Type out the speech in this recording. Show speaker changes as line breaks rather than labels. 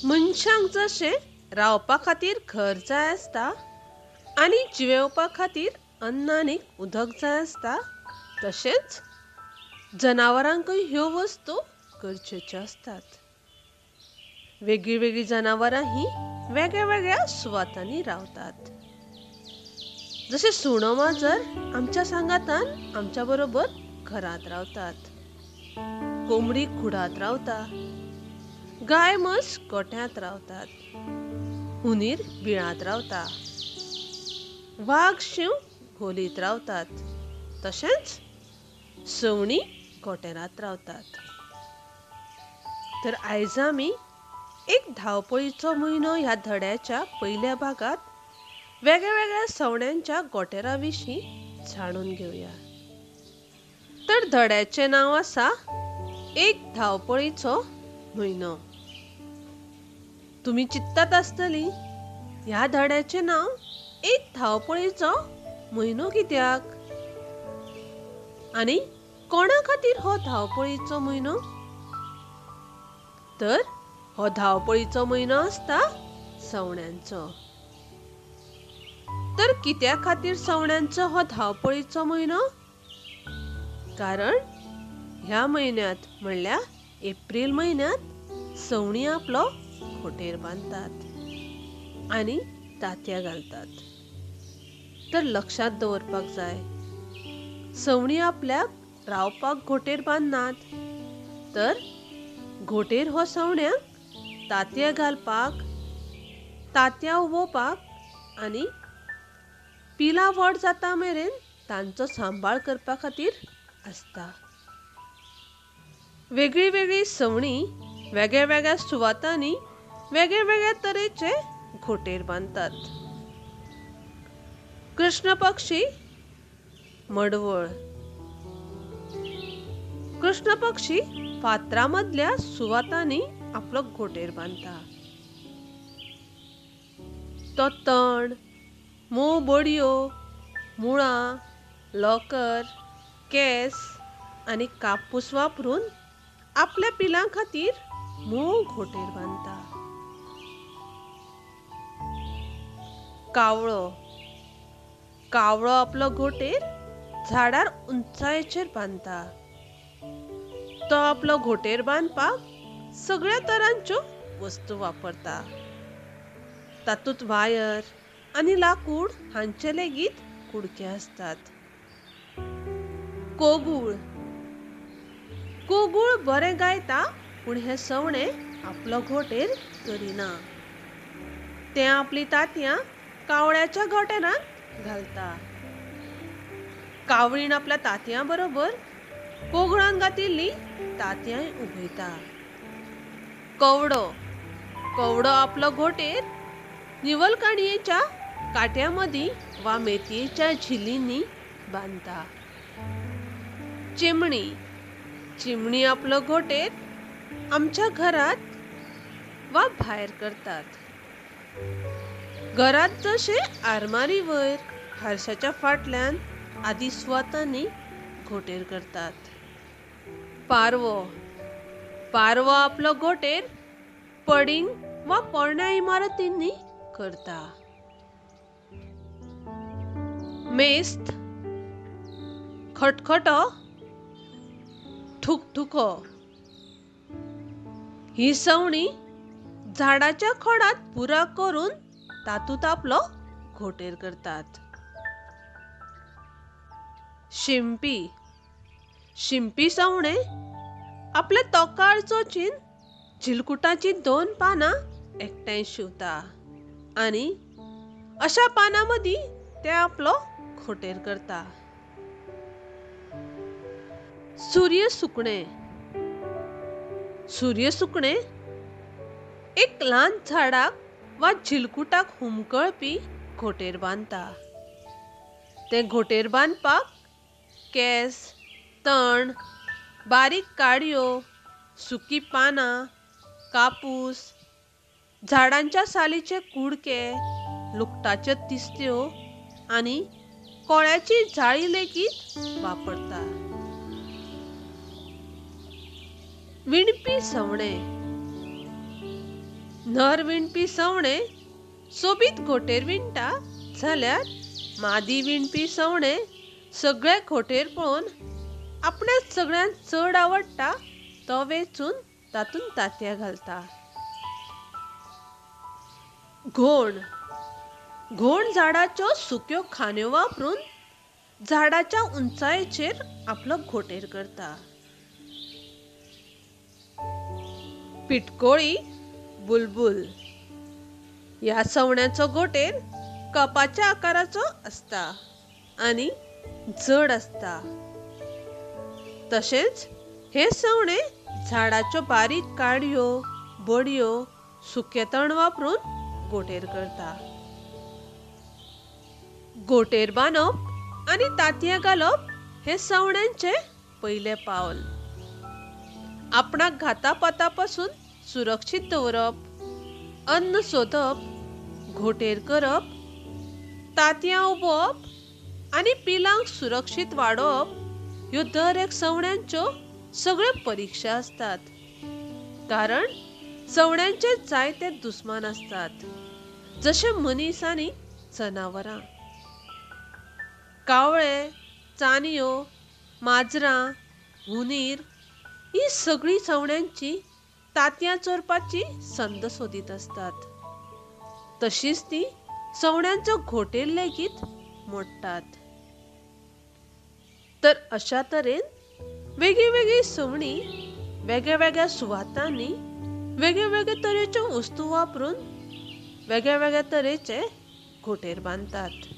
मनशांक जशे रावपा खातीर घर जाय आसता आनी जिवेवपा खातीर अन्न आनी उदक जाय आसता, तशेंच जनावरांकय ह्यो वस्तू गरजेच्यो आसतात। वेगळी वेगळी जनावरां ही वेगळ्या वेगळ्या सुवातांनी रावतात। जशे सुणो माजर आमच्या सांगातान आमच्या बरोबर घरांत रावतात, कोंबडी खुडात रावता, गाय म्हस गोठ्यांत रावतात, हुंदीर बिळांत रावता, वाघ शिव खोलीत रावतात, तशेंच सवणी गोठेरांत रावतात। तर आयज आमी एक धावपळीचो म्हयनो ह्या धड्याच्या पयल्या भागात वेगळ्या वेगळ्या सवण्यांच्या गोठेरां विशीं जाणून घेवया। तर धड्याचें नांव आसा एक धावपळीचो म्हयनो। तुमी चिंततात आसतलीं, ह्या धड्याचें नांव एक धावपळीचो म्हयनो कित्याक? आनी कोणा खातीर हो धावपळीचो म्हयनो? तर हो धावपळीचो म्हयनो आसता सवण्यांचो। तर कित्या खातीर सवण्यांचो हो धावपळीचो म्हयनो? कारण ह्या म्हयन्यांत म्हणल्यार एप्रिल म्हयन्यांत सवणी आपलो खोटेर बांदतात आनी तांतयां घालतात। तर लक्षात दवरपाक जाय, सवणी आपल्याक रावपाक घोटेर बांदनात, तर घोटेर हो सवण्यांक तांतयां घालपाक, तांतयां उबोवपाक आनी पिलां व्हड जाता मेरेन तांचो सांबाळ करपा खातीर आसता। वेगळी वेगळी सवणी वेगळ्या वेगळ्या सुवातांनी वेगळ्या वेगळ्या तरेचे घोटेर बांदतात। कृष्ण पक्षी मडवळ। कृष्ण पक्षी फातरा मदल्या सुवातांनी आपलो घोटेर बांदता। तो तण, मोव बडयो, मुळां, लोकर, केस आनी कापूस वापरून आपल्या पिलां खातीर मोव घोटेर बांदता। कावळो। कावळो आपलो घोटेर झाडार उंचायेचेर बांदता। तो आपलो घोटेर बांदपाक सगळ्या तरांच्यो वस्तू वापरता। तातूंत वायर आनी लाकूड हांचे लेगीत कुडके आसतात। कोगूळ। कोगूळ बरें गायता, पूण हे सवणे आपलो घोटेर करिना। तें आपली तांतयां कावळ्याच्या गोठेरांत घालता। कावळीण आपल्या तांतयां बरोबर कोगुळान घातिल्लीं तांतयाय उबयता। कवडो। कवडो आपलो घोटेर निवलकाणयेच्या कांट्यां मदीं वा मेतयेच्या झिल्लींनी बांदता। चिमणी। चिमणी आपलो घोटेर आमच्या घरांत वा भायर करतात। घरांत जशे आरमारी वयर, हारशाच्या फाटल्यान आदी सुवातांनी घोटेर करतात। पारवो। पारवो आपलो घोटेर पडींग वा पोरण्या इमारतींनी करता। मेस्त। खटखटो, ठुकठुको। ही सवणी झाडाच्या खोडांत बुराक करून तातूंत आपलो घोटेर करतात। शिंपी। शिंपी सवणे आपल्या तोकार चोचीन चिलकुटाची 2 पानां एकठांय शिंवता आनी अशा पानां मदीं ते आपलो घोटेर करता। सूर्य सुकणें। सूर्य सुकणें एक ल्हान झाडाक वा चिलकुटाक हुमकळपी घोटेर बांदता। तें घोटेर बांदपाक केस, तण, बारीक काडयो, सुकी पानां, कापूस, झाडांच्या सालीचे कुडके, लुकटाच्यो तिस्त्यो आनी कोळ्याची जाळी लेगीत वापरता। विणपी सवणे। नर विणपी सवणे सोबीत घोटेर विणटा जाल्यार मादी विणपी सवणे सगळे घोटेर पळोवन आपणाक सगळ्यांत चड आवडटा तो वेचून तातूंत तांतयां घालता. घोण घोण झाडाच्यो सुक्यो खांद्यो वापरून झाडाच्या उंचायेचेर आपलो घोटेर करता. पिटकोळी बुलबुल ह्या सवण्याचो घोटेर कपाच्या आकाराचो असता आणि जड असता. तशेंच हे सवणे झाडाच्यो बारीक काडयो बडयो सुके तण वापरून घोटेर करता. घोटेर बांदप आणि तांतयां घालप हे सवण्यांचे पयले पावल. आपणाक घातापातापासून सुरक्षीत दवरप, अन्न सोदप, घोटेर करप, तांतयां उबोवप आणि पिलांक सुरक्षीत वाडोवप ह्यो दर एक सवण्यांच्यो सगळ्यो परीक्षा असतात. कारण सवण्यांचे जायते दुस्मान असतात, जशे मनीस आनी जनावरां. कावळे, चानयो, माजरां, हुंदीर ही सगळी सवण्यांची तांतयां चोरपाची संद सोदीत असतात. तशीच ती सवण्यांचो घोटेर लेगीत मोडटात. तर अशा तरेन वेगळी वेगळी सवणी वेगळ्या वेगळ्या सुवातांनी वेगळे वेगळे तरेच्यो वस्तू वापरून वेगळ्या वेगळ्या तरेचे घोटेर बांदतात.